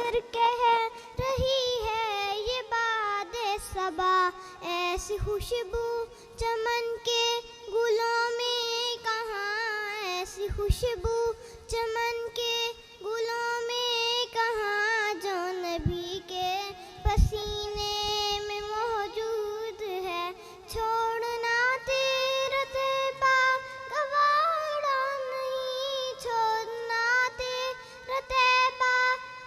کر کہہ رہی ہے یہ باد صبا، ایسی خوشبو چمن کے گلوں میں کہاں، ایسی خوشبو چمن کے گلوں میں کہاں، جو نبی کے پسینے میں موجود ہے۔ چھوڑنا تیرا طیبہ گوارا نہیں، چھوڑنا تیرا طیبہ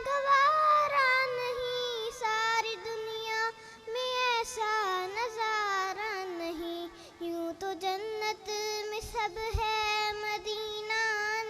گوارا نہیں، ساری دنیا میں ایسا نظارہ نہیں۔ یوں تو جنت میں سب ہے مدینہ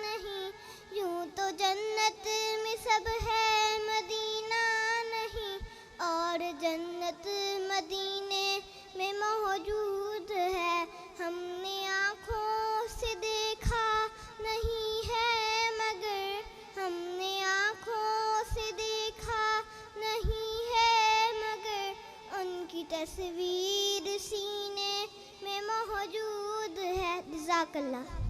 نہیں، یوں تو جنت میں سب ہے مدینہ نہیں، اور جنت مدینے میں موجود ہے۔ ہم نے آنکھوں سے دیکھا نہیں ہے مگر، ہم نے آنکھوں سے دیکھا نہیں ہے مگر، ان کی تصویر سینے میں موجود ہے۔ جزاک اللہ۔